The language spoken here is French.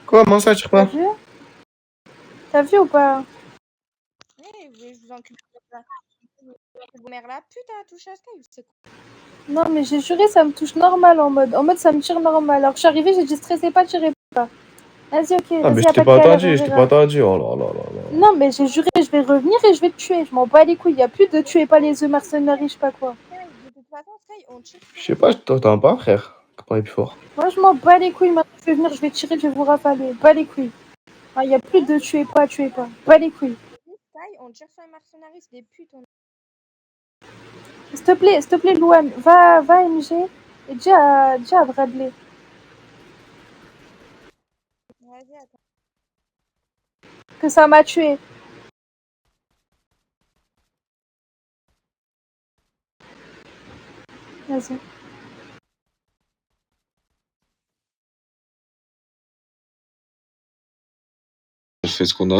Comment ça, tire T'as pas? vu? T'as vu ou pas? Je vous encule vos mères là. Putain, touche à Sky. C'est quoi? Non, mais j'ai juré, ça me touche normal en mode ça me tire normal. Alors que je suis arrivée, j'ai dit stressez pas, tirez pas. Vas-y, ok, Ah, mais vas-y, je y'a t'ai pas de pas galère, on entendu, je t'ai pas verra. entendu. Oh là là là là. Non, mais j'ai juré, je vais revenir et je vais te tuer. Je m'en bats les couilles. Y a plus de tuer pas les œufs mercenaires, je sais pas quoi. De toute façon, Sky, on tire. Je sais pas, je t'entends pas, frère. Parle plus fort. Moi, je m'en bats les couilles. Maintenant, je vais venir, je vais tirer, je vais vous rafaler. Bats les couilles. Ah, y a plus de tuer pas, tuer pas. Bats les couilles. Sky, on tire sur les mercenaires, c'est des putes. S'il te plaît, Louane, va MG et dis à Bradley. Vas-y, attends. Que ça m'a tué. Vas-y. On fait ce qu'on a.